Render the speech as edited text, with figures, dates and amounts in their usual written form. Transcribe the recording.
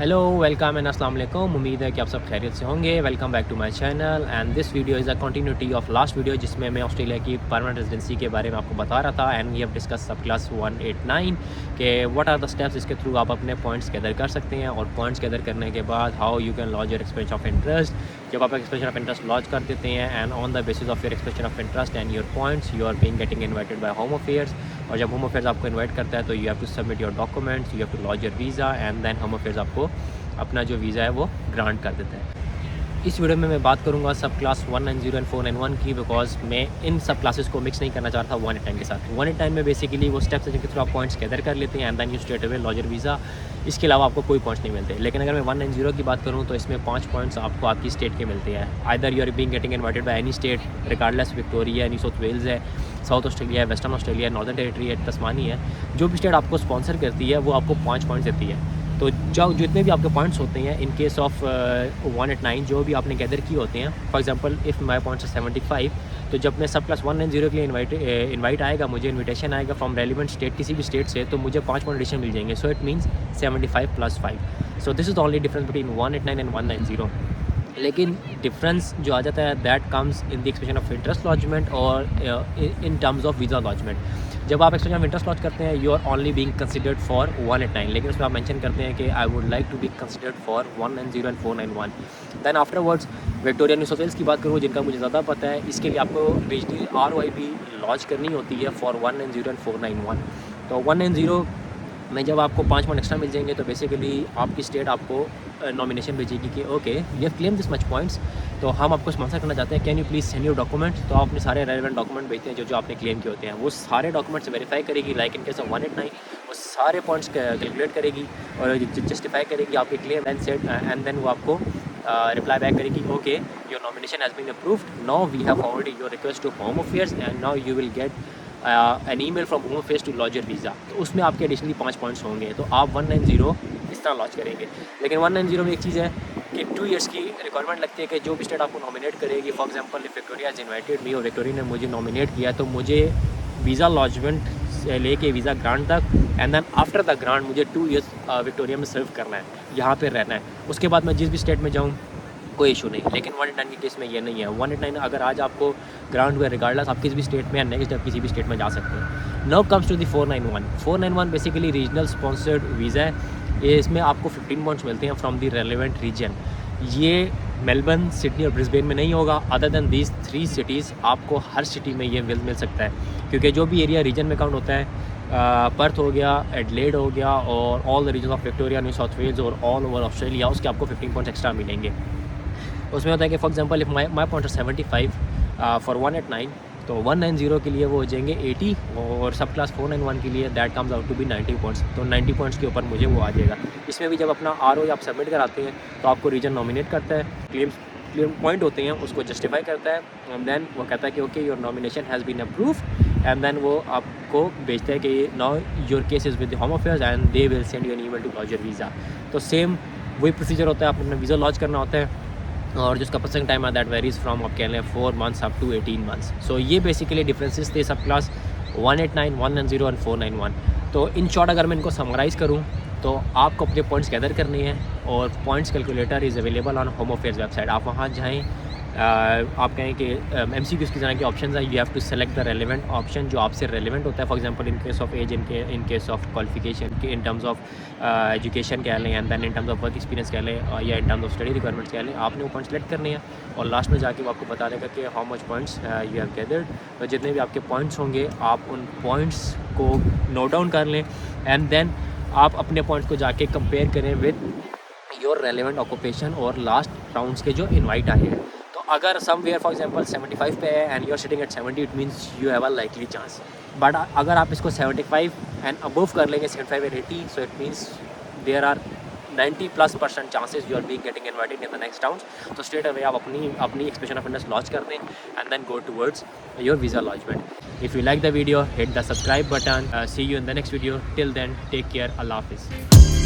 Hello welcome and अस्सलाम वालेकुम। उम्मीद है कि आप सब खैरियत से होंगे। Welcome back to my channel and this video is a continuity of last video जिसमें मैं ऑस्ट्रेलिया की परमानेंट रेजिडेंसी के बारे में आपको बता रहा था एंड वी हैव डिस्कस सब क्लास 189 के व्हाट आर द स्टेप्स इसके थ्रू आप अपने पॉइंट्स गैदर कर सकते हैं और पॉइंट्स गैदर करने के बाद how you can lodge your expression of interest. जब आप एक्सप्रेशन ऑफ इंटरेस्ट लॉन्च कर देते हैं and on the basis of your expression of interest and your points you are being getting invited by home affairs. और जब home affairs आपको invite करता है तो you have to submit your documents, you have to lodge your visa and then home affairs आपको अपना जो visa है वो ग्रांट कर देता है। इस वीडियो में मैं बात करूंगा सब क्लास 190 एंड 491 की, बिकॉज मैं इन सब क्लासेस को मिक्स नहीं करना चाहता 189 के साथ। 189 में बेसिकली वो स्टेप्स हैं जिनके थ्रू आप पॉइंट्स गैदर कर लेते हैं and then you straight away lodge your visa. इसके अलावा आपको कोई पॉइंट्स नहीं मिलते। लेकिन अगर मैं 190 की बात करूँ तो इसमें 5 पॉइंट्स आपको आपकी स्टेट के मिलते हैं। Either you are being getting invited by any state regardless, Victoria, New South Wales है, साउथ ऑस्ट्रेलिया है, वेस्टर्न ऑस्ट्रेलिया है, नॉर्दर्न टेरिटरी है, तस्मानी है। जो भी स्टेट आपको स्पॉन्सर करती है वो आपको 5 पॉइंट्स देती है। तो जो जितने भी आपके पॉइंट्स होते हैं इन केस ऑफ 189 जो भी आपने गैदर किए होते हैं, for example if my points are 75, तो जब मैं सब क्लास 190 के लिए इन्वाइट आएगा, मुझे इन्विटेशन आएगा फ्रॉम रेलिवेंट स्टेट किसी भी स्टेट से, तो मुझे 5 पॉइंट एडिशन मिल जाएंगे। So it means 75 + 5। So this is the only difference between 189 and 190। लेकिन डिफरेंस जो आ जाता है that comes in the expression of interest lodgement और in terms of visa lodgement. जब आप एक्सप्रेशन ऑफ इंटरेस्ट लॉन्च करते हैं you are only being considered for 189, लेकिन उसमें आप मेंशन करते हैं कि I would like to be considered for 190 and 491। Then afterwards Victoria, New South Wales की बात करूँ जिनका मुझे ज़्यादा पता है, इसके लिए आपको रीजनल ROIP लॉन्च करनी होती है फॉर 190 एंड 491। तो 190 में जब आपको 5 पॉइंट एक्स्ट्रा मिल जाएंगे तो बेसिकली आपकी स्टेट आपको नॉमिनेशन भेजेगी कि okay we have claim this much points, तो हम आपको स्पॉन्सर करना चाहते हैं, can you please send your document. तो आप अपने सारे रेलेवेंट डॉक्यूमेंट भेजते हैं जो आपने क्लेम किए होते हैं। वो सारे डॉक्यूमेंट्स वेरीफाई करेगी, लाइक इन केस ऑफ 189 वो सारे पॉइंट्स कैलकुलेट करेगी और जस्टिफाई करेगी आपके क्लेम एंड देन वो आपको रिप्लाई बैक करेगी okay your nomination has been approved, now we have forwarded your request to home affairs and now you will get an email from home affairs to lodge your visa. तो उसमें आपके additionally 5 points होंगे, तो आप 190 इस तरह launch करेंगे। लेकिन 190 में एक चीज़ है कि 2 ईयर्स की रिक्वायरमेंट लगती है कि जो भी स्टेट आपको नॉमिनेट करेगी, for example if Victoria is invited मी और विक्टोरिया ने मुझे नॉमिनेट किया, तो मुझे वीज़ा लॉजमेंट से लेके वीज़ा ग्रांट तक and then after the grant मुझे 2 ईयर्स विक्टोरिया में सर्व करना है, यहाँ पर रहना है। उसके बाद मैं जिस भी स्टेट में जाऊँ कोई इशू नहीं। लेकिन 189 के केस में ये नहीं है। 189 अगर आज आपको ग्रांट हुआ रिगार्डलेस आप किसी भी स्टेट में या नेक्स्ट आप किसी भी स्टेट में जा सकते हैं। Now comes to the 491। 491 basically regional sponsored visa है। ये इसमें आपको 15 पॉइंट्स मिलते हैं फ्रॉम दी रेलिवेंट रीजन। ये मेलबर्न, सिडनी और ब्रिस्बेन में नहीं होगा। अदर दैन दीज 3 सिटीज़ आपको हर सिटी में ये मिल सकता है, क्योंकि जो भी एरिया रीजन में काउंट होता है, पर्थ हो गया, एडलेड हो गया और all the region of Victoria, New South Wales और ऑल ओवर ऑस्ट्रेलिया, उसके आपको 15 पॉइंट्स एक्स्ट्रा मिलेंगे। उसमें होता है कि for example if my point 75 for 189, तो 190 के लिए वो हो जाएंगे 80 और सब क्लास 491 के लिए that comes out to be 90 points. तो 90 पॉइंट्स के ऊपर मुझे वो आ जाएगा। इसमें भी जब अपना RO आप सबमिट कराते हैं तो आपको रीजन नॉमिनेट करता है, क्लेम पॉइंट होते हैं उसको जस्टिफाई करता है एंड देन वो कहता है कि okay your nomination has been approved and then वो आपको भेजता है कि now your case is with the home affairs and they will send you an email to lodge your visa. तो सेम वही प्रोसीजर होता है, अपना वीज़ा लॉन्च करना होता है और जिसका प्रोसेसिंग टाइम है दैट वेरीज फ्रॉम आप कह लें 4 मंथ्स अप टू 18 मंथ्स। सो ये बेसिकली डिफरेंसेस थे सब क्लास 189, 190 एंड 491। तो इन शॉर्ट अगर मैं इनको समराइज़ करूँ तो आपको अपने पॉइंट्स गैदर करने हैं और points calculator is available on home affairs website. आप वहाँ जाएँ, आप कहें कि MCQs की तरह के ऑप्शन है, you have to select the relevant option जो आपसे रेलिवेंट होता है। For example in case of age, in case of qualification के, इन टर्म्स ऑफ एजुकेशन कह लें and then in terms of work experience कह लें या in terms of study requirements कह लें, आपने वो पॉइंट सेलेक्ट करने हैं और लास्ट में जाके वो आपको बता देगा कि how much points you have gathered. तो जितने भी आपके पॉइंट्स होंगे आप उन पॉइंट्स को नोट डाउन कर लें एंड देन आप अपने पॉइंट्स को जाके कंपेयर करें विद योर रेलिवेंट ऑक्यूपेशन और लास्ट राउंड्स के जो इन्वाइट आए हैं। तो अगर समवेयर फॉर एग्जांपल 75 पे है and you are sitting at 70, it means you have a likely chance. But अगर आप इसको 75 एंड अबव कर लेंगे, 75 and 80, so it means there are 90+% chances you are being getting invited in the next round. तो straight away आप अपनी expression of interest launch कर दें and then go towards your visa launchment. If you like the video, hit the subscribe button. See you in the next video. Till then take care, अल्लाह हाफिज़।